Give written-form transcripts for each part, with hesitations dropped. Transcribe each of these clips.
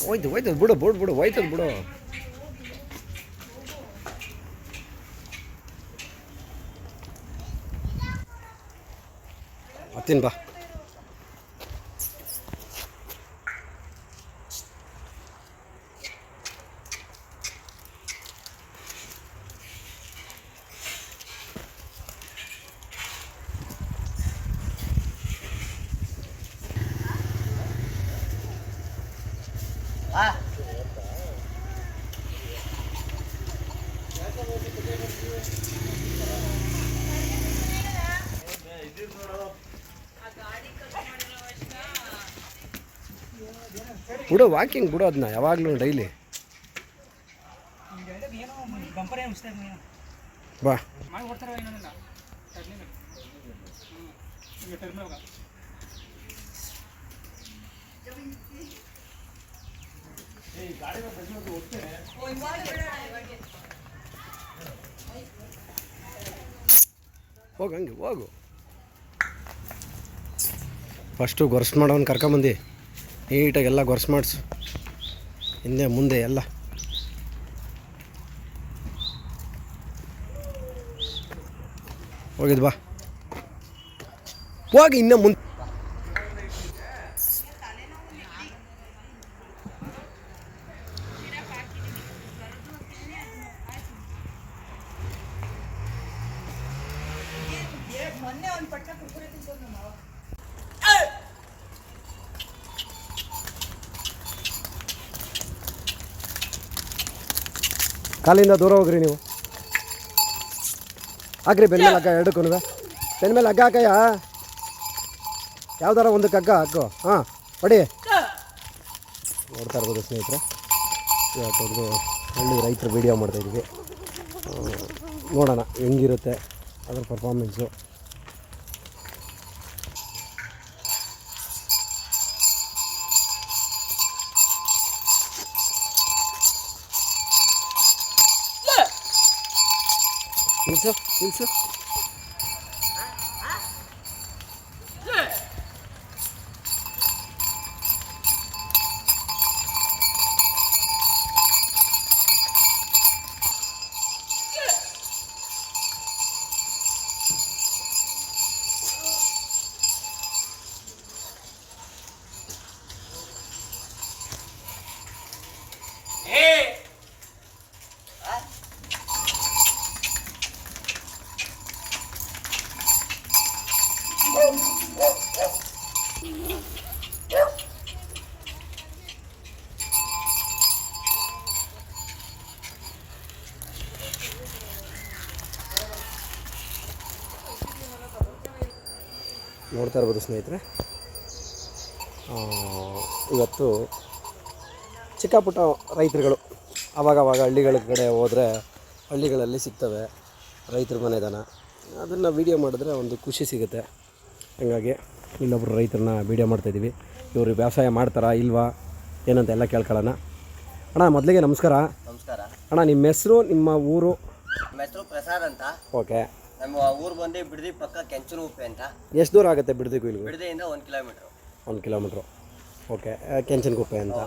ಹೋಯ್ತದ ಬಿಡು ಹೋಯ್ತದ ಬಿಡು. ಹತ್ತೀನಿ ಬಾ. ಬಿಡು ವಾಕಿಂಗ್ ಬಿಡು ಅದನ್ನ ಯಾವಾಗಲೂ ಡೈಲಿ ಬಾ. ಹೋಗು ಹಂಗೆ ಹೋಗು. ಫಸ್ಟು ಗೊರ್ಸ್ ಮಾಡೋನು ಕರ್ಕೊಂಬಂದು ನೀಟಾಗಿ ಎಲ್ಲ ಗೊರ್ಸ್ ಮಾಡಿಸು, ಹಿಂದೆ ಮುಂದೆ ಎಲ್ಲ. ಹೋಗಿದ್ದು ಬಾ, ಹೋಗಿ ಇನ್ನೂ ಮುಂದೆ. ಕಾಲಿಂದ ದೂರ ಹೋಗ್ರಿ ನೀವು. ಹಾಕ್ರಿ ಬೆನ್ನ ಮೇಲೆ ಹಗ್ಗ, ಎರಡಕ್ಕೂ ಬೆನ್ನ ಮೇಲೆ ಹಗ್ಗ ಹಾಕಯ್ಯ. ಯಾವ್ದಾರ ಒಂದಕ್ಕೆ ಹಗ್ಗ ಹಾಕು. ಹಾಂ ಹೊಡಿ. ನೋಡ್ತಾ ಇರ್ಬೋದು ಸ್ನೇಹಿತರೆ, ಇವತ್ತೊಂದು ಹಳ್ಳಿ ರೈತರು ವೀಡಿಯೋ ಮಾಡ್ತಾಯಿದ್ದೀವಿ. ನೋಡೋಣ ಹೆಂಗಿರುತ್ತೆ ಅದ್ರ ಪರ್ಫಾರ್ಮೆನ್ಸು. ನಿಲ್ಸು ನೋಡ್ತಾ ಇರ್ಬೋದು ಸ್ನೇಹಿತರೆ. ಇವತ್ತು ಚಿಕ್ಕ ಪುಟ್ಟ ರೈತರುಗಳು ಆವಾಗವಾಗ ಹಳ್ಳಿಗಳ ಕಡೆ ಹೋದರೆ ಹಳ್ಳಿಗಳಲ್ಲಿ ಸಿಗ್ತವೆ ರೈತರ ಮನೆ ದನ. ಅದನ್ನು ವೀಡಿಯೋ ಮಾಡಿದ್ರೆ ಒಂದು ಖುಷಿ ಸಿಗುತ್ತೆ. ಹಾಗಾಗಿ ಇಲ್ಲೊಬ್ಬರು ರೈತರನ್ನ ವೀಡಿಯೋ ಮಾಡ್ತಾಯಿದ್ದೀವಿ. ಇವರು ವ್ಯವಸಾಯ ಮಾಡ್ತಾರಾ ಇಲ್ವಾ ಏನಂತ ಎಲ್ಲ ಕೇಳ್ಕೊಳ್ಳೋಣ. ಅಣ್ಣ ಮೊದಲಿಗೆ ನಮಸ್ಕಾರ. ನಮಸ್ಕಾರ ಅಣ್ಣ, ನಿಮ್ಮ ಹೆಸರು, ನಿಮ್ಮ ಊರು? ನಮ್ಮ ಹೆಸರು ಪ್ರಸಾದ್ ಅಂತ. ಓಕೆ. ನಮ್ಮ ಊರು ಬಂದು ಬಿಡದಿ ಪಕ್ಕ ಕೆಂಚನಗುಪ್ಪೆ ಅಂತ. ಎಷ್ಟು ದೂರ ಆಗುತ್ತೆ ಬಿಡದಿಗೂ ಇಲ್ಲಿಗೆ? ಬಿಡದಿಯಿಂದ 1 ಕಿಲೋಮೀಟ್ರು. 1 ಕಿಲೋಮೀಟ್ರು. ಓಕೆ. ಕೆಂಚನಗುಪ್ಪೆ ಅಂತ.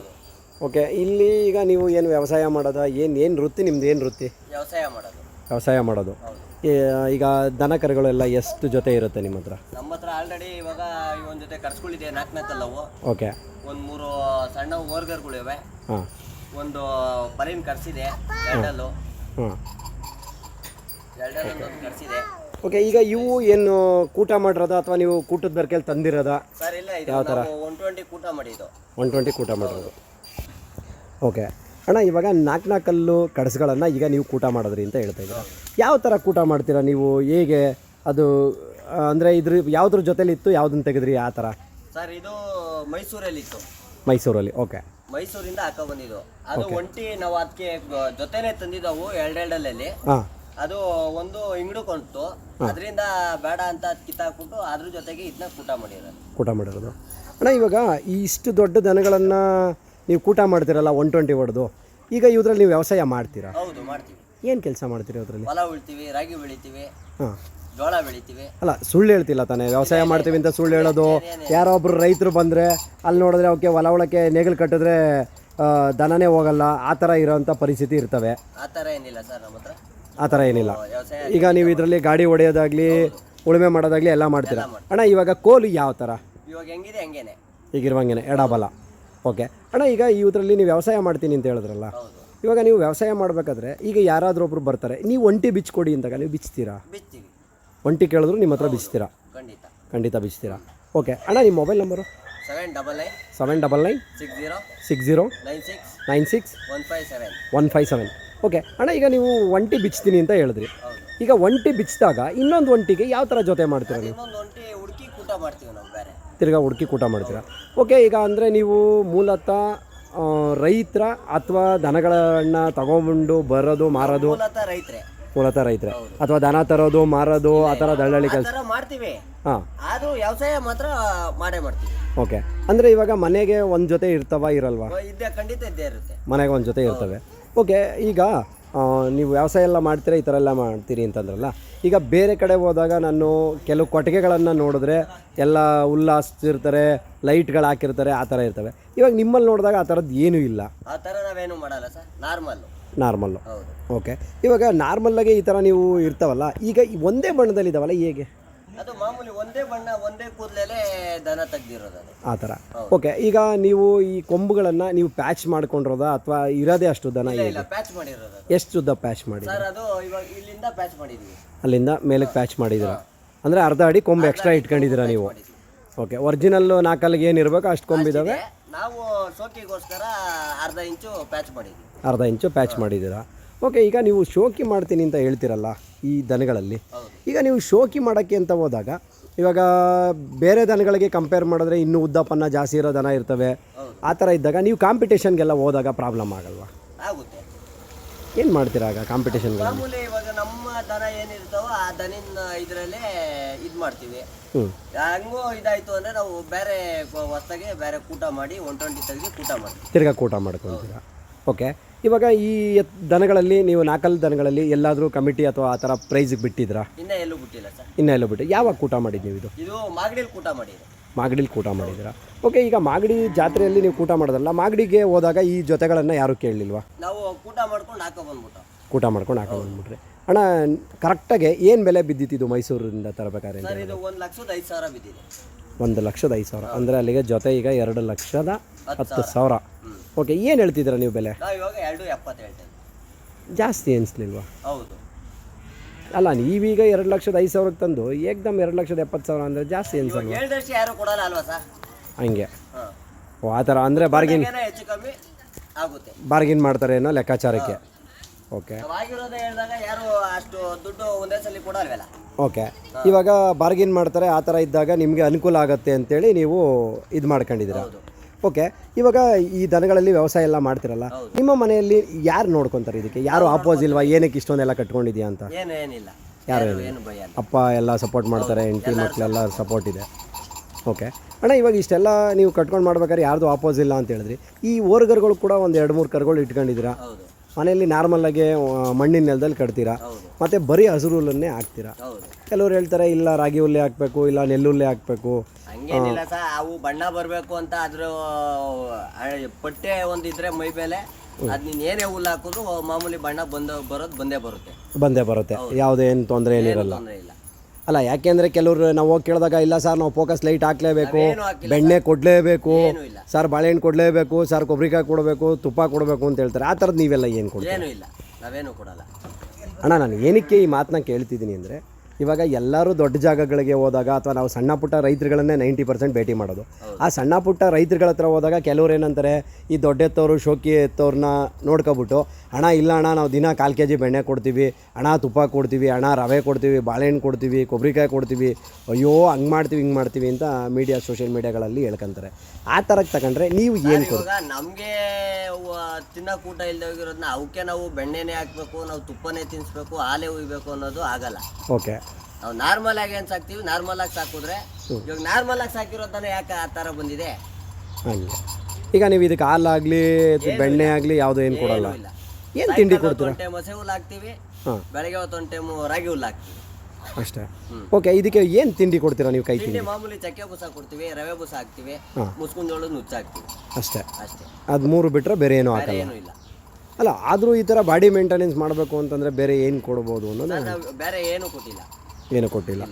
ಓಕೆ. ಇಲ್ಲಿ ಈಗ ನೀವು ಏನು ವ್ಯವಸಾಯ ಮಾಡೋದಾ? ಏನು ವೃತ್ತಿ ನಿಮ್ದು? ಏನು ವೃತ್ತಿ? ವ್ಯವಸಾಯ ಮಾಡೋದು. ಈಗ ದನ ಕರುಗಳೆಲ್ಲ ಎಷ್ಟು ಜೊತೆ ಇರುತ್ತೆ ನಿಮ್ಮ ಹತ್ರ? ನಮ್ಮ ಹತ್ರ ಆಲ್ರೆಡಿ ಇವಾಗ ಒಂದು ಜೊತೆ ಕರ್ಸ್ಕೊಂಡಿದೆ, 4 ಕಲ್ಲವು. ಓಕೆ. ಒಂದು 3 ಸಣ್ಣ ಓರ್ಗರ್ಗಳಿವೆ. ಹಾಂ. ಒಂದು ಪರಿನ್ ಕರ್ಸಿದೆ, ಎರಡಲ್ಲು. ಹಾಂ. ಎರಡಲ್ಲೊಂದು ಕರ್ಸಿದೆ. ಓಕೆ. ಈಗ ಇವು ಏನು ಕೂಟ ಮಾಡಿರೋದಾ ಅಥವಾ ನೀವು ಕೂಟದ ಬರ್ಕೆಲ್ಲಿ ತಂದಿರೋದಾ? ಸರ್ ಇಲ್ಲ, ಇದು ಯಾವ ಥರ 120 ಕೂಟ ಮಾಡಿದ್ದು. 120 ಕೂಟ ಮಾಡಿರೋದು. ಓಕೆ. ಅಣ್ಣ, ಇವಾಗ 4 ಕಲ್ಲು ಕಡಸ್ಗಳನ್ನು ಈಗ ನೀವು ಕೂಟ ಮಾಡಿದ್ರಿ ಅಂತ ಹೇಳ್ತಾ ಇದ್ದೀರಾ. ಯಾವ ಥರ ಕೂಟ ಮಾಡ್ತೀರಾ ನೀವು? ಹೇಗೆ ಅದು ಅಂದರೆ ಇದ್ರ ಯಾವುದ್ರ ಜೊತೆಲಿ ಇತ್ತು, ಯಾವುದನ್ನು ತೆಗೆದ್ರಿ ಆ ಥರ? ಸರ್ ಇದು ಮೈಸೂರಲ್ಲಿತ್ತು. ಮೈಸೂರಲ್ಲಿ. ಓಕೆ. ಮೈಸೂರಿಂದ ಹಾಕೋ ಬಂದಿದ್ದು ಅದು ಒಂಟಿ. ನಾವು ಅದಕ್ಕೆ ಜೊತೆನೆ ತಂದಿದ್ದವು ಎರಡೆರಡಲ್ಲಿ. ಹಾಂ. ಅದು ಒಂದು ಇಂಗಡುಕೊಂತು, ಅದರಿಂದ ಬೇಡ ಅಂತ ಕಿತ್ತಾಕ್ಬಿಟ್ಟು ಅದ್ರ ಜೊತೆಗೆ ಇದನ್ನ ಕೂಟ ಮಾಡಿರೋದು. ಅಣ್ಣ, ಇವಾಗ ಇಷ್ಟು ದೊಡ್ಡ ದನಗಳನ್ನು ನೀವು ಕೂಟ ಮಾಡ್ತೀರಲ್ಲ 120 ಹೊಡೆದು, ಈಗ ಇದ್ರಲ್ಲಿ ನೀವು ವ್ಯವಸಾಯ ಮಾಡ್ತೀರಾ? ಹೌದು, ಮಾಡ್ತೀವಿ. ಏನು ಕೆಲಸ ಮಾಡ್ತೀರಿ ಅದರಲ್ಲಿ? ಹೊಲ ಉಳ್ತೀವಿ, ರಾಗಿ ಬೆಳಿತೀವಿ, ಹಾಂ, ಜೋಳ ಬೆಳಿತೀವಿ. ಅಲ್ಲ, ಸುಳ್ಳು ಹೇಳ್ತಿಲ್ಲ ತಾನೇ? ವ್ಯವಸಾಯ ಮಾಡ್ತೀವಿ ಅಂತ ಸುಳ್ಳು ಹೇಳೋದು. ಯಾರೋ ಒಬ್ರು ರೈತರು ಬಂದರೆ ಅಲ್ಲಿ ನೋಡಿದ್ರೆ ಅವಕ್ಕೆ ಹೊಲ ಒಳಕ್ಕೆ ನೇಗಿಲು ಕಟ್ಟಿದ್ರೆ ದನನೇ ಹೋಗಲ್ಲ ಆ ಥರ ಇರೋಂಥ ಪರಿಸ್ಥಿತಿ ಇರ್ತವೆ. ಆ ಥರ ಏನಿಲ್ಲ ಸರ್ ನಮ್ಮ ಹತ್ರ. ಆ ಥರ ಏನಿಲ್ಲ. ವ್ಯವಸಾಯ ಈಗ ನೀವು ಇದರಲ್ಲಿ ಗಾಡಿ ಹೊಡೆಯೋದಾಗಲಿ ಉಳುಮೆ ಮಾಡೋದಾಗಲಿ ಎಲ್ಲ ಮಾಡ್ತೀರಾ. ಅಣ್ಣ ಇವಾಗ ಕೋಲು ಯಾವ ಥರ ಇವಾಗ ಹೆಂಗಿದೆ ಹಂಗೇನೆ ಈಗಿರುವಂಗೆ ಎಡಬಲ. ಓಕೆ ಅಣ್ಣ, ಈಗ ಇದರಲ್ಲಿ ನೀವು ವ್ಯವಸಾಯ ಮಾಡ್ತೀನಿ ಅಂತ ಹೇಳಿದ್ರಲ್ಲ, ಹೌದು ಇವಾಗ ನೀವು ವ್ಯವಸಾಯ ಮಾಡಬೇಕಾದ್ರೆ ಈಗ ಯಾರಾದರೂ ಒಬ್ರು ಬರ್ತಾರೆ, ನೀವು ಒಂಟಿ ಬಿಚ್ಕೊಡಿ ಅಂದಾಗ ನೀವು ಬಿಚ್ತೀರಾ? ಬಿಚ್ತೀವಿ. ಒಂಟಿ ಕೇಳಿದ್ರು ನಿಮ್ಮ ಹತ್ರ ಬಿಚ್ತೀರಾ? ಖಂಡಿತ ಖಂಡಿತ ಬಿಚ್ತೀರಾ. ಓಕೆ ಅಣ್ಣ, ನಿಮ್ಮ ಮೊಬೈಲ್ ನಂಬರು 799 799 60 60 96 157 157. ಓಕೆ ಅಣ್ಣ, ಈಗ ನೀವು ಒಂಟಿ ಬಿಚ್ತೀನಿ ಅಂತ ಹೇಳಿದ್ರಿ. ಹೌದು. ಈಗ ಒಂಟಿ ಬಿಚ್ಚಿದಾಗ ಇನ್ನೊಂದು ಒಂಟಿಗೆ ಯಾವ ಥರ ಜೊತೆ ಮಾಡ್ತೀರಾ ನೀವು? ಇನ್ನೊಂದು ಒಂಟಿ ಹುಡುಕಿ ಕೂಟ ಮಾಡ್ತೀವಿ ನಾವು ಬೇರೆ. ತಿರ್ಗಾ ಹುಡುಕಿ ಕೂಟ ಮಾಡ್ತೀರಾ. ಓಕೆ, ಈಗ ಅಂದರೆ ನೀವು ಮೂಲತಃ ರೈತರ ಅಥವಾ ದನಗಳನ್ನ ತಗೊಂಡು ಬರೋದು ಮಾರೋದು? ಮೂಲತಃ ರೈತರೇ. ಮೂಲತಃ ರೈತರೇ. ಅಥವಾ ದನ ತರೋದು ಮಾರೋದು ಆ ಥರ ದಳ್ಳಾಳಿ ಆ ಕೆಲಸ? ಥರ ಮಾಡ್ತೀವಿ. ಹಾಂ. ಆದ್ರೂ ವ್ಯವಸಾಯ ಮಾತ್ರ ಮಾಡೇ ಮಾಡ್ತೀವಿ. ಓಕೆ, ಅಂದರೆ ಇವಾಗ ಮನೆಗೆ ಒಂದು ಜೊತೆ ಇರ್ತವಾ ಇರಲ್ವಾ? ಖಂಡಿತ ಇದ್ದೇ ಇರುತ್ತೆ. ಮನೆಗೆ ಒಂದು ಜೊತೆ ಇರ್ತವೆ. ಓಕೆ, ಈಗ ನೀವು ವ್ಯವಸಾಯ ಎಲ್ಲ ಮಾಡ್ತೀರಾ, ಈ ಥರ ಎಲ್ಲ ಮಾಡ್ತೀರಿ ಅಂತಂದ್ರಲ್ಲ, ಈಗ ಬೇರೆ ಕಡೆ ಹೋದಾಗ ನಾನು ಕೆಲವು ಕೊಟ್ಟಿಗೆಗಳನ್ನು ನೋಡಿದ್ರೆ ಎಲ್ಲ ಉಲ್ಲಾಸಿರ್ತಾರೆ, ಲೈಟ್ಗಳು ಹಾಕಿರ್ತಾರೆ, ಆ ಥರ ಇರ್ತವೆ. ಇವಾಗ ನಿಮ್ಮಲ್ಲಿ ನೋಡಿದಾಗ ಆ ಥರದ್ದು ಏನೂ ಇಲ್ಲ. ಆ ಥರ ನಾವೇನು ಮಾಡಲ್ಲ ಸರ್, ನಾರ್ಮಲ್ಲು. ಹೌದು. ಓಕೆ, ಇವಾಗ ನಾರ್ಮಲ್ಲಾಗೆ ಈ ಥರ ನೀವು ಇರ್ತಾವಲ್ಲ, ಈಗ ಒಂದೇ ಬಣ್ಣದಲ್ಲಿದ್ದಾವಲ್ಲ, ಹೇಗೆ? ಅದು ಮಾಮೂಲಿ ಒಂದೇ ಬಣ್ಣ ಒಂದೇ ಕೂದಲೇ ದನ ತೆಗ್ದಿರೋದು ಅದು. ಆ ಥರ. ಓಕೆ, ಈಗ ನೀವು ಈ ಕೊಂಬುಗಳನ್ನು ನೀವು ಪ್ಯಾಚ್ ಮಾಡ್ಕೊಂಡಿರೋದಾ ಅಥವಾ ಇರೋದೇ ಅಷ್ಟು ದನ? ಇಲ್ಲ, ಪ್ಯಾಚ್ ಮಾಡಿರೋದು ಅದು. ಎಷ್ಟು ಉದ್ದ ಪ್ಯಾಚ್ ಮಾಡಿ ಸರ್? ಅದು ಇವಾಗ ಇಲ್ಲಿಂದ ಪ್ಯಾಚ್ ಮಾಡಿದ್ವಿ. ಅಲ್ಲಿಂದ ಮೇಲಕ್ಕೆ ಪ್ಯಾಚ್ ಮಾಡಿದ್ದೀರಾ ಅಂದರೆ ಅರ್ಧ ಅಡಿ ಕೊಂಬು ಎಕ್ಸ್ಟ್ರಾ ಇಟ್ಕೊಂಡಿದ್ದೀರಾ ನೀವು? ಓಕೆ, ಒರಿಜಿನಲ್ಲು ನಾಲ್ಕಲ್ಲಿಗೆ ಏನಿರಬೇಕು ಅಷ್ಟು ಕೊಂಬಿದ್ದಾವೆ. ನಾವು ಶೋಕಿಗೋಸ್ಕರ ಅರ್ಧ ಇಂಚು ಪ್ಯಾಚ್ ಮಾಡಿದ್ವಿ. ಅರ್ಧ ಇಂಚು ಪ್ಯಾಚ್ ಮಾಡಿದ್ದೀರಾ. ಓಕೆ, ಈಗ ನೀವು ಶೋಕಿ ಮಾಡ್ತೀನಿ ಅಂತ ಹೇಳ್ತೀರಲ್ಲ ಈ ದನಗಳಲ್ಲಿ, ಈಗ ನೀವು ಶೋಕಿ ಮಾಡೋಕ್ಕೆ ಅಂತ ಹೋದಾಗ ಇವಾಗ ಬೇರೆ ದನಗಳಿಗೆ ಕಂಪೇರ್ ಮಾಡಿದ್ರೆ ಇನ್ನೂ ಉದ್ದಪ್ಪನ್ನ ಜಾಸ್ತಿ ಇರೋ ದನ ಇರ್ತವೆ. ಆ ಥರ ಇದ್ದಾಗ ನೀವು ಕಾಂಪಿಟೇಷನ್ಗೆಲ್ಲ ಹೋದಾಗ ಪ್ರಾಬ್ಲಮ್ ಆಗಲ್ವಾ? ಆಗುತ್ತೆ. ಏನು ಮಾಡ್ತೀರಾ ಆಗ ಕಾಂಪಿಟೇಷನ್ಗೆ? ಮಾಮೂಲಿ ಇವಾಗ ನಮ್ಮ ದನ ಏನಿರ್ತಾವೋ ಆ ದನಿನ ಇದರಲ್ಲೇ ಇದು ಮಾಡ್ತೀವಿ. ಹಂಗೂ ಇದಾಯಿತು ಅಂದರೆ ನಾವು ಬೇರೆ ಹೊಸ್ದಾಗೆ ಬೇರೆ ಕೂಟ ಮಾಡಿ 120 ತೆಗೆದು ಕೂಟ ಮಾಡ್ತೀವಿ. ತಿರ್ಗಾ ಕೂಟ ಮಾಡ್ಕೊಳ್ತೀರಾ. ಓಕೆ, ಇವಾಗ ಈ ದನಗಳಲ್ಲಿ ನೀವು ನಾಲ್ಕಲ್ಲಿ ದನಗಳಲ್ಲಿ ಎಲ್ಲಾದರೂ ಕಮಿಟಿ ಅಥವಾ ಆ ಥರ ಪ್ರೈಸಿಗೆ ಬಿಟ್ಟಿದ್ರಾ? ಇನ್ನೂ ಎಲ್ಲೂ ಬಿಟ್ಟಿಲ್ಲ ಸರ್. ಇನ್ನೂ ಎಲ್ಲೂ ಬಿಟ್ಟು ಯಾವಾಗ ಕೂಟ ಮಾಡಿದ್ದು ನೀವು? ಇದು ಮಾಗಡಿಲಿ ಕೂಟ ಮಾಡಿದ್ರು. ಮಾಗಡಿಲಿ ಕೂಟ ಮಾಡಿದ್ದೀರಾ. ಓಕೆ, ಈಗ ಮಾಗಡಿ ಜಾತ್ರೆಯಲ್ಲಿ ನೀವು ಕೂಟ ಮಾಡೋದಲ್ಲ, ಮಾಗಡಿಗೆ ಹೋದಾಗ ಈ ಜೊತೆಗಳನ್ನು ಯಾರು ಕೇಳಲಿಲ್ವಾ? ನಾವು ಕೂಟ ಮಾಡ್ಕೊಂಡು ಹಾಕೊಂಡ್ಬಂದ್ಬಿಟ್ಟು ಹಾಕೊಂಡ್ಬಿಟ್ರಿ. ಅಣ್ಣ, ಕರೆಕ್ಟಾಗಿ ಏನು ಬೆಲೆ ಬಿದ್ದಿತ್ತು ಮೈಸೂರಿಂದ ತರಬೇಕಾದ್ರೆ? ಸರ್, ಇದು 1,05,000 ಬಿದ್ದಿದೆ. 1,05,000 ಅಂದರೆ ಅಲ್ಲಿಗೆ ಜೊತೆ ಈಗ 2,10,000. ಓಕೆ, ಏನು ಹೇಳ್ತಿದ್ದೀರಾ ನೀವು ಬೆಲೆ? ಇವಾಗ 2,70 ಹೇಳ್ತೇವೆ. ಜಾಸ್ತಿ ಅನಿಸ್ಲಿಲ್ವಾ? ಹೌದು. ಅಲ್ಲ, ನೀವೀಗ 2,05,000 ತಂದು ಏಕ್ದಮ್ 2,70,000 ಅಂದರೆ ಜಾಸ್ತಿ ಅನ್ಸಲ್ವಾ? ಹೇಳಿದಷ್ಟು ಯಾರು ಕೊಡಲ್ಲ ಅಲ್ವಾ ಸರ್? ಹಂಗೆ. ಓ, ಆ ಥರ ಅಂದರೆ ಬಾರ್ಗಿನ್ ಹೆಚ್ಚು ಕಮ್ಮಿ ಆಗುತ್ತೆ. ಬಾರ್ಗಿನ್ ಮಾಡ್ತಾರೆ ಅನ್ನೋ ಲೆಕ್ಕಾಚಾರಕ್ಕೆ. ಓಕೆ, ಆಗಿರೋದೇ ಹೇಳಿದಾಗ ಯಾರು ಅಷ್ಟು ದುಡ್ಡು ಒಂದೇ ಸಲ ಕೊಡಲ್ವಲ್ಲ. ಓಕೆ, ಇವಾಗ ಬಾರ್ಗಿನ್ ಮಾಡ್ತಾರೆ, ಆ ಥರ ಇದ್ದಾಗ ನಿಮಗೆ ಅನುಕೂಲ ಆಗುತ್ತೆ ಅಂತೇಳಿ ನೀವು ಇದು ಮಾಡ್ಕೊಂಡಿದ್ದೀರಾ. ಓಕೆ, ಇವಾಗ ಈ ದನಗಳಲ್ಲಿ ವ್ಯವಸಾಯ ಎಲ್ಲ ಮಾಡ್ತಿರಲ್ಲ, ನಿಮ್ಮ ಮನೆಯಲ್ಲಿ ಯಾರು ನೋಡ್ಕೊತಾರೆ ಇದಕ್ಕೆ? ಯಾರು ಆಪೋಸ್ ಇಲ್ವಾ? ಏನಕ್ಕೆ ಇಷ್ಟೊಂದೆಲ್ಲ ಕಟ್ಕೊಂಡಿದ್ಯಾ ಅಂತ? ಏನಿಲ್ಲ, ಯಾರು ಅಪ್ಪ ಎಲ್ಲ ಸಪೋರ್ಟ್ ಮಾಡ್ತಾರೆ, ಹೆಂಡತಿ ಮಕ್ಕಳೆಲ್ಲ ಸಪೋರ್ಟ್ ಇದೆ. ಓಕೆ ಅಣ್ಣ, ಇವಾಗ ಇಷ್ಟೆಲ್ಲ ನೀವು ಕಟ್ಕೊಂಡು ಮಾಡ್ಬೇಕಾದ್ರೆ ಯಾರ್ದು ಆಪೋಸ್ ಇಲ್ಲ ಅಂತ ಹೇಳಿದ್ರಿ. ಈ ಓರ್ಗರ್ಗಳು ಕೂಡ ಒಂದು 2-3 ಕರುಗಳು ಇಟ್ಕೊಂಡಿದ್ದೀರಾ. ಮನೆಯಲ್ಲಿ ನಾರ್ಮಲ್ಲಾಗಿ ಮಣ್ಣಿನ ನೆಲದಲ್ಲಿ ಕಟ್ತೀರಾ, ಮತ್ತು ಬರೀ ಹಸಿರು ಹುಲ್ಲನ್ನೇ ಹಾಕ್ತೀರಾ. ಕೆಲವ್ರು ಹೇಳ್ತಾರೆ ಇಲ್ಲ ರಾಗಿ ಹುಲ್ಲೆ ಹಾಕಬೇಕು, ಇಲ್ಲ ನೆಲ್ಲುಲ್ಲೆ ಹಾಕಬೇಕು. ಹಂಗೇನಿಲ್ಲ ಸರ್, ಅವು ಬಣ್ಣ ಬರಬೇಕು ಅಂತ ಅದ್ರ ಪಟ್ಟೆ ಒಂದಿದ್ರೆ ಮೈ ಮೇಲೆ ಅದು ನೀನು ಏನೇ ಹುಲ್ಲು ಹಾಕಿದ್ರು ಮಾಮೂಲಿ ಬಣ್ಣ ಬಂದೇ ಬರುತ್ತೆ. ಯಾವುದೇನು ತೊಂದರೆ ಏನಿರಲ್ಲ. ಅಲ್ಲ, ಯಾಕೆಂದರೆ ಕೆಲವರು ನಾವು ಹೋಗಿ ಕೇಳಿದಾಗ ಇಲ್ಲ ಸರ್ ನಾವು ಫೋಕಸ್ ಲೈಟ್ ಹಾಕ್ಲೇಬೇಕು, ಬೆಣ್ಣೆ ಕೊಡಲೇಬೇಕು ಸರ್, ಬಾಳೆಹಣ್ಣು ಕೊಡಲೇಬೇಕು ಸರ್, ಕೊಬ್ಬರಿಕಾಯಿ ಕೊಡಬೇಕು, ತುಪ್ಪ ಕೊಡಬೇಕು ಅಂತ ಹೇಳ್ತಾರೆ. ಆ ಥರದ್ದು ನೀವೆಲ್ಲ ಏನು ಕೊಡ್ತೀರಾ? ನಾವೇನು ಕೊಡಲ್ಲ ಅಣ್ಣ. ನಾನು ಏನಕ್ಕೆ ಈ ಮಾತನ್ನ ಕೇಳ್ತಿದ್ದೀನಿ ಅಂದರೆ, ಇವಾಗ ಎಲ್ಲರೂ ದೊಡ್ಡ ಜಾಗಗಳಿಗೆ ಹೋದಾಗ ಅಥವಾ ನಾವು ಸಣ್ಣ ಪುಟ್ಟ ರೈತರುಗಳನ್ನೇ 90% ಭೇಟಿ ಮಾಡೋದು. ಆ ಸಣ್ಣ ಪುಟ್ಟ ರೈತರುಗಳ ಹತ್ರ ಹೋದಾಗ ಕೆಲವ್ರು ಏನಂತಾರೆ, ಈ ದೊಡ್ಡ ಎತ್ತವರು ಶೋಕಿ ಎತ್ತವ್ರನ್ನ ನೋಡ್ಕೊಬಿಟ್ಟು ಅಣ್ಣ ಇಲ್ಲ ಅಣ್ಣ ನಾವು ದಿನ 1/4 kg ಬೆಣ್ಣೆ ಕೊಡ್ತೀವಿ, ಅಣ್ಣ ತುಪ್ಪ ಕೊಡ್ತೀವಿ, ಅಣ್ಣ ರವೆ ಕೊಡ್ತೀವಿ, ಬಾಳೆಹಣ್ಣು ಕೊಡ್ತೀವಿ, ಕೊಬ್ಬರಿಕಾಯಿ ಕೊಡ್ತೀವಿ, ಅಯ್ಯೋ ಹಂಗೆ ಮಾಡ್ತೀವಿ ಹಿಂಗೆ ಮಾಡ್ತೀವಿ ಅಂತ ಮೀಡಿಯಾ ಸೋಷಿಯಲ್ ಮೀಡಿಯಾಗಳಲ್ಲಿ ಹೇಳ್ಕೊಂತಾರೆ. ಆ ಥರಕ್ಕೆ ತಗೊಂಡ್ರೆ ನೀವು ಏನು ಕೊಡ್ತೀವಿ? ನಮಗೆ ತಿನ್ನೋಕೆ ಊಟ ಇಲ್ಲದೆ ಹೋಗಿರೋದನ್ನ ಅವಕ್ಕೆ ನಾವು ಬೆಣ್ಣೆನೇ ಹಾಕಬೇಕು, ನಾವು ತುಪ್ಪನೇ ತಿನ್ನಿಸ್ಬೇಕು, ಹಾಲೇ ಉಯ್ಬೇಕು ಅನ್ನೋದು ಆಗಲ್ಲ. ಓಕೆ, ನಾವು ನಾರ್ಮಲ್ ಆಗಿ ಏನು ಸಾಕ್ತೀವಿ, ನಾರ್ಮಲ್ ಆಗಿ ಸಾಕಿದ್ರೆ ಇವಾಗ ನಾರ್ಮಲ್ ಆಗಿ ಸಾಕಿರೋದನ್ನ ಯಾಕೆ ಆ ಥರ ಬಂದಿದೆ? ಹಾಗೆ ಈಗ ನೀವು ಇದಕ್ಕೆ ಹಾಲಾಗಲಿ ಬೆಣ್ಣೆ ಆಗಲಿ ಯಾವುದೋ ಏನು ಕೊಡಲ್ಲ. ಏನು ತಿಂಡಿ ಕೊಡ್ತೀರಾ? ಒಂದು ಟೈಮ್ ಹಸೆ ಹುಲ್ಲು ಹಾಕ್ತೀವಿ, ಬೆಳಗ್ಗೆ 1 ಟೈಮ್ ರಾಗಿ ಹುಲ್ಲು ಹಾಕ್ತೀವಿ. ಅಷ್ಟೇ. ಓಕೆ, ಇದಕ್ಕೆ ಏನು ತಿಂಡಿ ಕೊಡ್ತೀರಾ ನೀವು ಕೈ ತಿಂಡಿ? ತಿಂಡಿ ಮಾಮೂಲಿ ಚಕ್ಕೆ ಬೂಸ ಕೊಡ್ತೀವಿ, ರವೆ ಬೂಸ ಹಾಕ್ತಿವಿ, ಮುಸ್ಕಿನ ಜೋಳದ ನುಚ್ಚು ಹಾಕ್ತಿವಿ ಅಷ್ಟೇ. ಅಷ್ಟೇ, ಅದು 3 ಬಿಟ್ಟರೆ ಬೇರೆ ಏನೂ ಬೇರೆ ಹಾಕಲ್ಲ. ಏನೂ ಇಲ್ಲ. ಅಲ್ಲ, ಆದರೂ ಈ ಥರ ಬಾಡಿ ಮೇಂಟೆನೆನ್ಸ್ ಮಾಡಬೇಕು ಅಂತಂದರೆ ಬೇರೆ ಏನು ಕೊಡ್ಬೋದು ಅನ್ನೋದು ಸರ್, ನಾವು ಬೇರೆ ಏನೂ ಕೊಟ್ಟಿಲ್ಲ. ಏನು ಕೊಟ್ಟಿಲ್ಲ.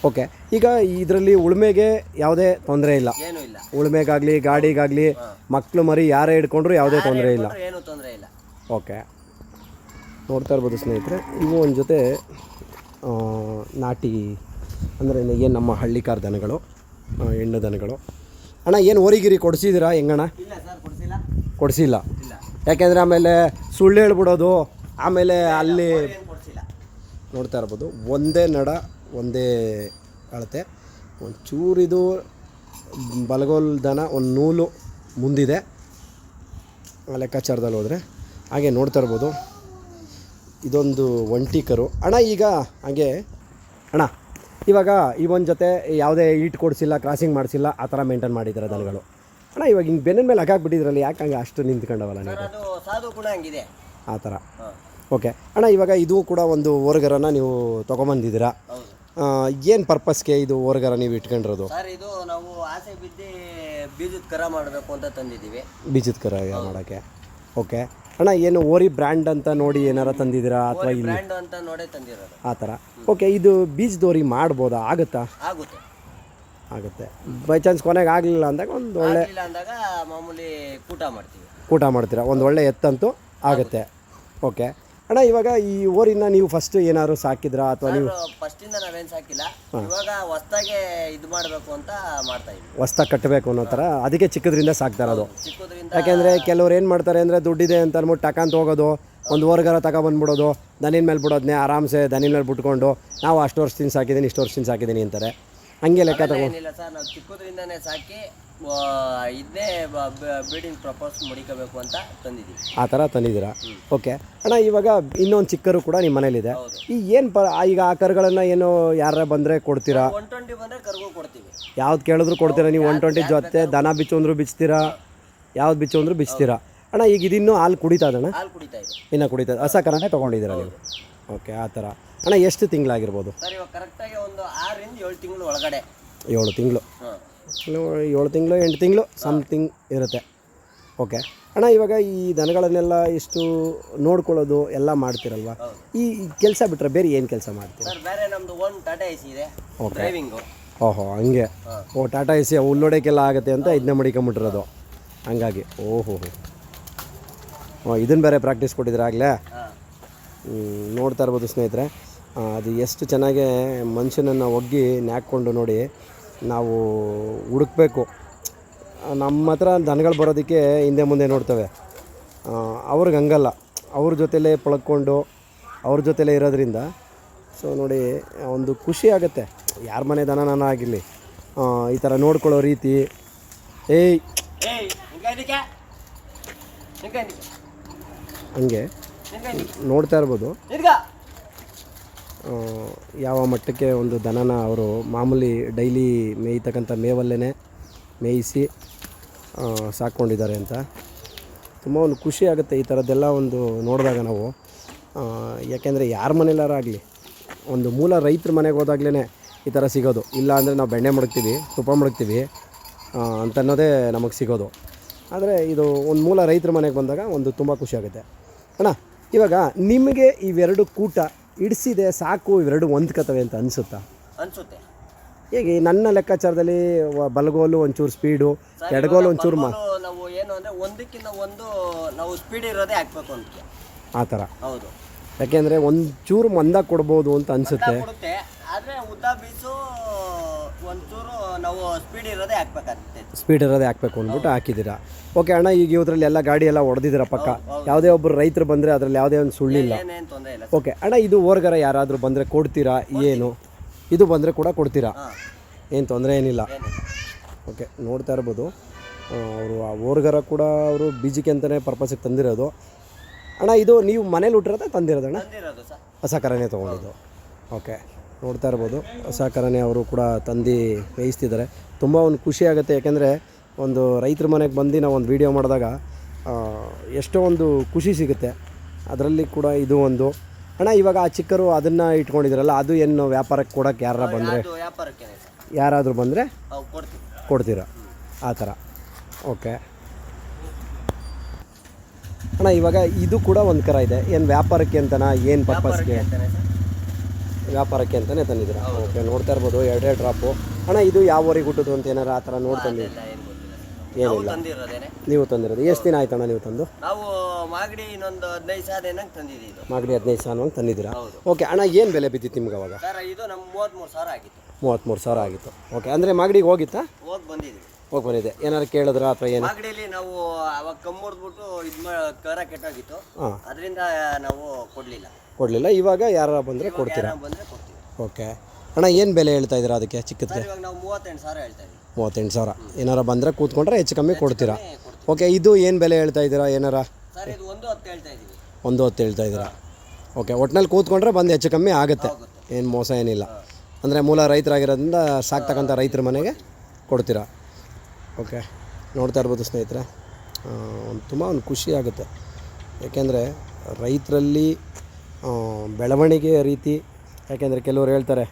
ಓಕೆ, ಈಗ ಇದರಲ್ಲಿ ಉಳುಮೆಗೆ ಯಾವುದೇ ತೊಂದರೆ ಇಲ್ಲ. ಏನೂ ಇಲ್ಲ. ಉಳುಮೆಗಾಗಲಿ ಗಾಡಿಗಾಗಲಿ ಮಕ್ಕಳು ಮರಿ ಯಾರೇ ಹಿಡ್ಕೊಂಡ್ರು ಯಾವುದೇ ತೊಂದರೆ ಇಲ್ಲ. ಏನೂ ತೊಂದರೆ ಇಲ್ಲ. ಓಕೆ, ನೋಡ್ತಾ ಇರ್ಬೋದು ಸ್ನೇಹಿತರೆ, ಇವು ಒಂದು ಜೊತೆ ನಾಟಿ ಅಂದರೆ ಏನು ನಮ್ಮ ಹಳ್ಳಿಕಾರ್ ದನಗಳು, ಹೆಣ್ಣು ದನಗಳು. ಅಣ್ಣ, ಏನು ಓರಿಗಿರಿ ಕೊಡಿಸಿದ್ದೀರಾ ಹೆಂಗಣ್ಣ? ಇಲ್ಲ ಸರ್, ಕೊಡಿಸಿಲ್ಲ. ಕೊಡಿಸಿಲ್ಲ. ಇಲ್ಲ, ಯಾಕೆಂದರೆ ಆಮೇಲೆ ಸುಳ್ಳು ಹೇಳ್ಬಿಡೋದು, ಆಮೇಲೆ ಅಲ್ಲಿ ಏನು ಕೊಡಿಸಿಲ್ಲ. ನೋಡ್ತಾ ಇರ್ಬೋದು, ಒಂದೇ ನಡ ಒಂದೇ ಅಳತೆ. ಒಂಚೂರಿದು ಬಲಗೋಲ್ ದನ ಒಂದು ನೂಲು ಮುಂದಿದೆ ಲೆಕ್ಕಾಚಾರದಲ್ಲಿ ಹೋದರೆ. ಹಾಗೆ ನೋಡ್ತಾ ಇರ್ಬೋದು, ಇದೊಂದು ಒಂಟಿ ಕರು. ಅಣ್ಣ, ಈಗ ಹಾಗೆ ಅಣ್ಣ, ಇವಾಗ ಈ ಒಂದು ಜೊತೆ ಯಾವುದೇ ಈಟ್ ಕೊಡಿಸಿಲ್ಲ, ಕ್ರಾಸಿಂಗ್ ಮಾಡಿಸಿಲ್ಲ, ಆ ಥರ ಮೇಂಟೈನ್ ಮಾಡಿದ್ದಾರೆ ದನಗಳು. ಅಣ್ಣ, ಇವಾಗ ಹಿಂಗೆ ಬೆನ್ನಿನ ಮೇಲೆ ಹಾಕಾಕ್ಬಿಟ್ಟಿದ್ರಲ್ಲ, ಯಾಕೆ ಹಂಗೆ ಅಷ್ಟು ನಿಂತ್ಕೊಂಡವಲ್ಲ ಸರ್, ನೀವು? ಅದು ಸಾಧು ಗುಣ ಹಂಗಿದೆ. ಆ ಥರ. ಓಕೆ ಅಣ್ಣ, ಇವಾಗ ಇದು ಕೂಡ ಒಂದು ಓರ್ಗರನ ನೀವು ತೊಗೊಂಬಂದಿದ್ದೀರಾ. ಹೌದು. ಏನು ಪರ್ಪಸ್ಗೆ ಇದು ಓರ್ಗರ ನೀವು ಇಟ್ಕೊಂಡಿರೋದು? ಸರ್, ಇದು ನಾವು ಆಸೆ ಬಿದ್ದು ಬೀಜದ ಕರ ಮಾಡಬೇಕು ಅಂತ ತಂದಿದ್ದೀವಿ. ಬೀಜದ ಕರ ಮಾಡೋಕ್ಕೆ. ಓಕೆ ಅಣ್ಣ, ಏನು ಓರಿ ಬ್ರ್ಯಾಂಡ್ ಅಂತ ನೋಡಿ ಏನಾರ ತಂದಿದ್ದೀರಾ ಅಥವಾ ಇಲ್ಲಿ ಬ್ರ್ಯಾಂಡ್ ಅಂತ ನೋಡೇ ತಂದಿರೋದು. ಆ ಥರ? ಓಕೆ, ಇದು ಬೀಜದೋರಿ ಮಾಡ್ಬೋದಾ? ಆಗುತ್ತಾ? ಆಗುತ್ತೆ. ಆಗುತ್ತೆ. ಬೈ ಚಾನ್ಸ್ ಕೊನೆಗೆ ಆಗಲಿಲ್ಲ ಅಂದಾಗ ಒಂದು ಒಳ್ಳೆ ಇಲ್ಲ ಅಂದಾಗ ಮಾಮೂಲಿ ಕೂಟ ಮಾಡ್ತೀವಿ. ಕೂಟ ಮಾಡ್ತೀರಾ, ಒಂದು ಒಳ್ಳೆ ಎತ್ತಂತೂ ಆಗುತ್ತೆ. ಓಕೆ ಅಣ್ಣ, ಇವಾಗ ಈ ಓರಿನ ನೀವು ಫಸ್ಟ್ ಏನಾದ್ರು ಸಾಕಿದ್ರಾ ಅಥವಾ ನೀವು? ಫಸ್ಟಿಂದ ನಾವೇನು ಸಾಕಿಲ್ಲ, ಇವಾಗ ಹೊಸ್ದಾಗೆ ಇದು ಮಾಡಬೇಕು ಅಂತ ಮಾಡ್ತಾ ಇದ್ವಿ. ಹೊಸ್ದಾಗಿ ಕಟ್ಟಬೇಕು ಅನ್ನೋ ಥರ, ಅದಕ್ಕೆ ಚಿಕ್ಕದ್ರಿಂದ ಸಾಕ್ತಾ ಇರೋದು. ಚಿಕ್ಕದ್ರಿಂದ. ಯಾಕೆಂದರೆ ಕೆಲವ್ರು ಏನು ಮಾಡ್ತಾರೆ ಅಂದರೆ ದುಡ್ಡಿದೆ ಅಂತ ಅಂದ್ಬಿಟ್ಟು ಟಕಂತ ಹೋಗೋದು, ಒಂದು ಓರ್ಗರ ತಗೊಬಂದ್ಬಿಡೋದು, ದನಿನ ಮೇಲೆ ಬಿಡೋದನ್ನೇ ಆರಾಮ್ಸೆ ದನಿನ ಮೇಲೆ ಬಿಟ್ಕೊಂಡು ನಾವು ಅಷ್ಟು ವರ್ಷದಿಂದ ಸಾಕಿದ್ದೀನಿ, ಇಷ್ಟು ವರ್ಷದಿಂದ ಸಾಕಿದ್ದೀನಿ ಅಂತಾರೆ. ಹಂಗೆ ಲೆಕ್ಕ ಏನಿಲ್ಲ ಸರ್, ನಾವು ಚಿಕ್ಕದ್ರಿಂದನೇ ಸಾಕಿ ಇದನ್ನೇ ಬ್ರೀಡಿಂಗ್ ಪ್ರಪೋಸ್ ಮಡಿಕೋಬೇಕು ಅಂತ ತಂದಿದ್ದೀವಿ. ಆ ಥರ ತಂದಿದ್ದೀರಾ? ಓಕೆ ಅಣ್ಣ, ಇವಾಗ ಇನ್ನೊಂದು ಚಿಕ್ಕರು ಕೂಡ ನಿಮ್ಮ ಮನೇಲಿದೆ. ಈ ಏನು ಈಗ ಆ ಕರುಗಳನ್ನು ಏನು ಯಾರ ಬಂದರೆ ಕೊಡ್ತೀರಾ? 120 ಬಂದರೆ ಕರ್ಗೋ ಕೊಡ್ತೀವಿ. ಯಾವ್ದು ಕೇಳಿದ್ರು ಕೊಡ್ತೀರಾ ನೀವು? 120 ಜೊತೆ ದನ ಬಿಚ್ಚು ಅಂದ್ರು ಬಿಚ್ತೀರಾ, ಯಾವ್ದು ಬಿಚ್ಚು ಅಂದ್ರು ಬಿಚ್ತೀರಾ? ಅಣ್ಣ, ಈಗ ಇದಿನ್ನೂ ಹಾಲು ಕುಡಿತಾ ಇದಣ್ಣ? ಹಾಲು ಕುಡಿತಾ ಇದೆ. ಇನ್ನೂ ಕುಡಿತಾ ಇದೆ. ಹೊಸ ಕರನೇ ತೊಗೊಂಡಿದ್ದೀರಾ ನೀವು? ಓಕೆ, ಆ ಥರ. ಅಣ್ಣ, ಎಷ್ಟು ತಿಂಗಳಾಗಿರ್ಬೋದು? ಸರ್, ಇವಾಗ ಕರೆಕ್ಟಾಗಿ ಒಂದು 6 ರಿಂದ 7 ತಿಂಗಳು ಒಳಗಡೆ. 7 ತಿಂಗಳು. 7 ತಿಂಗಳು 8 ತಿಂಗಳು ಸಮಥಿಂಗ್ ಇರುತ್ತೆ. ಓಕೆ ಅಣ್ಣ, ಇವಾಗ ಈ ದನಗಳನ್ನೆಲ್ಲ ಇಷ್ಟು ನೋಡ್ಕೊಳ್ಳೋದು ಎಲ್ಲ ಮಾಡ್ತೀರಲ್ವ? ಈ ಕೆಲಸ ಬಿಟ್ಟರೆ ಬೇರೆ ಏನು ಕೆಲಸ ಮಾಡ್ತೀರಾ? ಸರ್, ಬೇರೆ ನಮ್ಮದು ಒಂದು ಟಾಟಾ ಎಸಿ ಇದೆ, ಡ್ರೈವಿಂಗು. ಓಹೋ, ಹಂಗೆ. ಓ, ಟಾಟಾ ಎಸಿ ಹುಲ್ಲೊಡೆಕೆಲ್ಲ ಆಗುತ್ತೆ ಅಂತ ಇದನ್ನೇ ಮಡಿಕೊಂಬಿಟ್ಟಿರೋದು. ಹಂಗಾಗಿ ಓಹೋ, ಇದನ್ನು ಬೇರೆ ಪ್ರಾಕ್ಟೀಸ್ ಕೊಟ್ಟಿದ್ರೆ ಆಗಲೇ. ನೋಡ್ತಾ ಇರ್ಬೋದು ಸ್ನೇಹಿತರೆ, ಅದು ಎಷ್ಟು ಚೆನ್ನಾಗಿ ಮನುಷ್ಯನನ್ನು ಒಗ್ಗಿ ನ್ಯಾಕ್ಕೊಂಡು ನೋಡಿ ನಾವು ಹುಡುಕ್ಬೇಕು. ನಮ್ಮ ಹತ್ರ ದನಗಳು ಬರೋದಕ್ಕೆ ಹಿಂದೆ ಮುಂದೆ ನೋಡ್ತವೆ. ಅವ್ರಿಗೆ ಹಂಗಲ್ಲ, ಅವ್ರ ಜೊತೆಲೇ ಪಳ್ಕೊಂಡು ಅವ್ರ ಜೊತೆಲೇ ಇರೋದ್ರಿಂದ ಸೊ ನೋಡಿ ಒಂದು ಖುಷಿ ಆಗುತ್ತೆ. ಯಾರ ಮನೆ ದನನ ಆಗಿರಲಿ ಈ ಥರ ನೋಡ್ಕೊಳ್ಳೋ ರೀತಿ. ಹಂಗೆ ನೋಡ್ತಾ ಇರ್ಬೋದು ಯಾವ ಮಟ್ಟಕ್ಕೆ ಒಂದು ದನನ ಅವರು ಮಾಮೂಲಿ ಡೈಲಿ ಮೇಯ್ತಕ್ಕಂಥ ಮೇವಲ್ಲೇ ಮೇಯಿಸಿ ಸಾಕ್ಕೊಂಡಿದ್ದಾರೆ ಅಂತ. ತುಂಬ ಒಂದು ಖುಷಿ ಆಗುತ್ತೆ ಈ ಥರದ್ದೆಲ್ಲ ಒಂದು ನೋಡಿದಾಗ ನಾವು. ಯಾಕೆಂದರೆ ಯಾರ ಮನೆಯಲ್ಲಾರ ಆಗಲಿ, ಒಂದು ಮೂಲ ರೈತರ ಮನೆಗೆ ಹೋದಾಗ್ಲೇ ಈ ಥರ ಸಿಗೋದು. ಇಲ್ಲ ಅಂದರೆ ನಾವು ಬೆಣ್ಣೆ ಮಡಗ್ತೀವಿ, ತುಪ್ಪ ಮಡಗ್ತೀವಿ ಅಂತ ಅನ್ನೋದೇ ನಮಗೆ ಸಿಗೋದು. ಆದರೆ ಇದು ಒಂದು ಮೂಲ ರೈತರ ಮನೆಗೆ ಬಂದಾಗ ಒಂದು ತುಂಬ ಖುಷಿ ಆಗುತ್ತೆ. ಅಣ್ಣ, ಇವಾಗ ನಿಮಗೆ ಇವೆರಡು ಕೂಟ ಇಡಿಸಿದೆ ಸಾಕು, ಇವೆರಡು ಹೊಂದ್ಕತ್ತವೆ ಅಂತ ಅನಿಸುತ್ತಾ? ಅನಿಸುತ್ತೆ. ಹೇಗೆ? ನನ್ನ ಲೆಕ್ಕಾಚಾರದಲ್ಲಿ ಬಲಗೋಲು ಒಂಚೂರು ಸ್ಪೀಡು, ಎಡಗೋಲು ಒಂಚೂರು ನಾವು ಏನು ಅಂದರೆ ಒಂದಕ್ಕಿಂತ ಒಂದು ನಾವು ಸ್ಪೀಡ್ ಇರೋದೇ ಹಾಕ್ಬೇಕು ಅಂತ ಆ ಥರ. ಹೌದು. ಯಾಕೆಂದರೆ ಒಂಚೂರು ಮಂದ ಕೊಡ್ಬೋದು ಅಂತ ಅನಿಸುತ್ತೆ. ಆದರೆ ಉದ್ದ ಬೀಸು ಒಂಚೂರು ನಾವು ಸ್ಪೀಡ್ ಇರೋದೇ ಹಾಕ್ಬೇಕಾಗುತ್ತೆ. ಸ್ಪೀಡ್ ಇರೋದೇ ಹಾಕಬೇಕು ಅಂದ್ಬಿಟ್ಟು ಹಾಕಿದ್ದೀರಾ. ಓಕೆ ಅಣ್ಣ, ಈಗ ಇವರಲ್ಲಿ ಎಲ್ಲ ಗಾಡಿ ಎಲ್ಲ ಹೊಡೆದಿದ್ದೀರಾ ಪಕ್ಕ. ಯಾವುದೇ ಒಬ್ಬರು ರೈತರು ಬಂದರೆ ಅದರಲ್ಲಿ ಯಾವುದೇ ಒಂದು ಸುಳ್ಳಿಲ್ಲ. ಏನೇನು ತೊಂದರೆ ಇಲ್ಲ. ಓಕೆ ಅಣ್ಣ, ಇದು ಓರ್ಗರ ಯಾರಾದರೂ ಬಂದರೆ ಕೊಡ್ತೀರಾ? ಏನು ಇದು ಬಂದರೆ ಕೂಡ ಕೊಡ್ತೀರಾ? ಏನು ತೊಂದರೆ ಏನಿಲ್ಲ. ಓಕೆ, ನೋಡ್ತಾ ಇರ್ಬೋದು ಅವರು ಆ ಓರ್ಗರ ಕೂಡ ಅವರು ಬೀಜಕ್ಕೆ ಅಂತಲೇ ಪರ್ಪಸ್ಗೆ ತಂದಿರೋದು. ಅಣ್ಣ, ಇದು ನೀವು ಮನೇಲಿ ಹುಟ್ಟಿರೋದ ತಂದಿರೋದು? ಅಣ್ಣ, ಹೊಸ ಕರನೇ ತೊಗೊಂಡಿದ್ದು. ಓಕೆ, ನೋಡ್ತಾ ಇರ್ಬೋದು ಹೊಸ ಕರನೇ ಅವರು ಕೂಡ ತಂದು ಮೇಯಿಸ್ತಿದ್ದಾರೆ. ತುಂಬ ಒಂದು ಖುಷಿ ಆಗುತ್ತೆ. ಯಾಕೆಂದರೆ ಒಂದು ರೈತರ ಮನೆಗೆ ಬಂದು ನಾವು ಒಂದು ವೀಡಿಯೋ ಮಾಡಿದಾಗ ಎಷ್ಟೋ ಒಂದು ಖುಷಿ ಸಿಗುತ್ತೆ. ಅದರಲ್ಲಿ ಕೂಡ ಇದು ಒಂದು ಅಣ್ಣ ಇವಾಗ ಆ ಚಿಕ್ಕರು ಅದನ್ನು ಇಟ್ಕೊಂಡಿದ್ದೀರಲ್ಲ ಅದು ಏನು ವ್ಯಾಪಾರಕ್ಕೆ ಕೊಡೋಕ್ಕೆ ಯಾರು ಬಂದರೆ ಅದು ವ್ಯಾಪಾರಕ್ಕೇನೆ ಸರ್, ಯಾರಾದರೂ ಬಂದರೆ ಅವು ಕೊಡ್ತೀವಿ. ಕೊಡ್ತೀರಾ ಆ ಥರ. ಓಕೆ ಅಣ್ಣ ಇವಾಗ ಇದು ಕೂಡ ಒಂದು ಕರ ಇದೆ, ಏನು ವ್ಯಾಪಾರಕ್ಕೆ ಅಂತನಾ ಏನು ಪರ್ಪಸ್ಗೆ? ಅಂತಾನೆ ಸರ್. ವ್ಯಾಪಾರಕ್ಕೆ ಅಂತಲೇ ತಂದಿದ್ದೀರಾ? ಓಕೆ, ನೋಡ್ತಾ ಇರ್ಬೋದು ಎರಡೆರಡು ಡ್ರಾಪು. ಅಣ್ಣ ಇದು ಯಾವ ಊರಿಗೆ ಹುಟ್ಟೋದು ಅಂತ ಏನಾರು ಆ ಥರ ನೋಡ್ತಂದಿದ್ದೀವಿ? ಅದೆಲ್ಲ ಏನು ಗೊತ್ತಿಲ್ಲ ಸರ್. ನಾವು ಏನಿಲ್ಲ, ತಂದಿರೋದೇನೆ. ನೀವು ತಂದಿರೋದು ಎಷ್ಟು ದಿನ ಆಯ್ತಣ್ಣ ನೀವು ತಂದು? ನಾವು ಮಾಗಡಿ ಇನ್ನೊಂದು 15 ಸಾವಿರ ಏನಂಗೆ ತಂದಿದ್ದೀವಿ ಇದು. ಮಾಗಡಿ 15 ಸಾವಿರ ತಂದಿದ್ದೀರಾ? ಹೌದು ಓಕೆ ಅಣ್ಣ, ಏನು ಬೆಲೆ ಬಿದ್ದಿತ್ತು ನಿಮ್ಗೆ ಅವಾಗ? ಸರ್. ಇದು ನಮ್ಮ 33 ಸಾವಿರ ಆಗಿತ್ತು. 33 ಸಾವಿರ ಆಗಿತ್ತು. ಓಕೆ, ಅಂದರೆ ಮಾಗಡಿಗೆ ಹೋಗಿತ್ತಾ? ಹೋಗಿ ಬಂದಿದ್ದೀವಿ. ಹೋಗಿ ಬಂದಿದೆ. ಏನಾರು ಕೇಳಿದ್ರಾ ಅಥವಾ ಏನು? ಮಾಗಡಿಯಲ್ಲಿ ನಾವು ಅವಾಗ ಕಮ್ಮುಡ್ಬಿಟ್ಟು ಕರ ಕೆಟ್ಟೋಗಿತ್ತು, ಹಾಂ, ಅದರಿಂದ ನಾವು ಕೊಡಲಿಲ್ಲ. ಕೊಡಲಿಲ್ಲ. ಇವಾಗ ಯಾರು ಬಂದರೆ ಕೊಡ್ತೀರಾ? ಬಂದರೆ ಕೊಡ್ತೀವಿ. ಓಕೆ ಅಣ್ಣ, ಏನು ಬೆಲೆ ಹೇಳ್ತಾ ಇದ್ದೀರಾ ಅದಕ್ಕೆ ಚಿಕ್ಕದಕ್ಕೆ? ಸರ್ ಇವಾಗ ನಾವು 38 ಸಾವಿರ ಹೇಳ್ತಾ ಇದ್ದೀವಿ. 38 ಸಾವಿರ. ಏನಾರ ಬಂದರೆ ಕೂತ್ಕೊಂಡ್ರೆ ಹೆಚ್ಚು ಕಮ್ಮಿ ಕೊಡ್ತೀರಾ? ಕೊಡ್ತೀವಿ. ಓಕೆ, ಇದು ಏನು ಬೆಲೆ ಹೇಳ್ತಾ ಇದ್ದೀರಾ ಏನಾರ? ಸರ್ ಇದು 1.10 ಹೇಳ್ತಾ ಇದ್ದೀವಿ. 1.10 ಹೇಳ್ತಾ ಇದ್ದೀರಾ? ಓಕೆ, ಒಟ್ಟಿನಲ್ಲಿ ಕೂತ್ಕೊಂಡ್ರೆ ಬಂದು ಹೆಚ್ಚು ಕಮ್ಮಿ ಆಗುತ್ತೆ, ಆಗುತ್ತೆ. ಏನು ಮೋಸ ಏನಿಲ್ಲ. ಅಂದರೆ ಮೂಲ ರೈತರಾಗಿರೋದ್ರಿಂದ ಸಾಕ್ತಕ್ಕಂಥ ರೈತರ ಮನೆಗೆ ಕೊಡ್ತೀರಾ? ಓಕೆ, ನೋಡ್ತಾ ಇರ್ಬೋದು ಸ್ನೇಹಿತರೆ, ತುಂಬ ಒಂದು ಖುಷಿ ಆಗುತ್ತೆ. ಯಾಕೆಂದರೆ ರೈತರಲ್ಲಿ ಬೆಳವಣಿಗೆ ರೀತಿ, ಯಾಕೆಂದರೆ ಕೆಲವರು ಹೇಳ್ತಾರೆ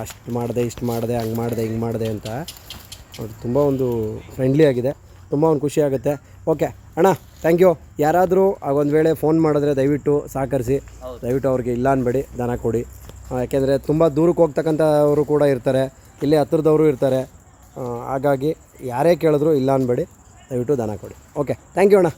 ಅಷ್ಟು ಮಾಡಿದೆ ಇಷ್ಟು ಮಾಡಿದೆ ಹಂಗೆ ಮಾಡಿದೆ ಹಿಂಗೆ ಮಾಡಿದೆ ಅಂತ. ಅವ್ರು ತುಂಬ ಒಂದು ಫ್ರೆಂಡ್ಲಿ ಆಗಿದೆ, ತುಂಬ ಒಂದು ಖುಷಿ ಆಗುತ್ತೆ. ಓಕೆ ಅಣ್ಣ, ಥ್ಯಾಂಕ್ ಯು. ಯಾರಾದರೂ ಒಂದು ವೇಳೆ ಫೋನ್ ಮಾಡಿದ್ರೆ ದಯವಿಟ್ಟು ಸಹಕರಿಸಿ, ದಯವಿಟ್ಟು ಅವ್ರಿಗೆ ಇಲ್ಲ ಅನ್ಬೇಡಿ, ದನ ಕೊಡಿ. ಯಾಕೆಂದರೆ ತುಂಬ ದೂರಕ್ಕೆ ಹೋಗ್ತಕ್ಕಂಥವರು ಕೂಡ ಇರ್ತಾರೆ, ಇಲ್ಲೇ ಹತ್ರದವರು ಇರ್ತಾರೆ. ಹಾಗಾಗಿ ಯಾರೇ ಕೇಳಿದ್ರು ಇಲ್ಲ ಅನ್ಬೇಡಿ, ದಯವಿಟ್ಟು ದನ ಕೊಡಿ. ಓಕೆ, ಥ್ಯಾಂಕ್ ಯು ಅಣ್ಣ.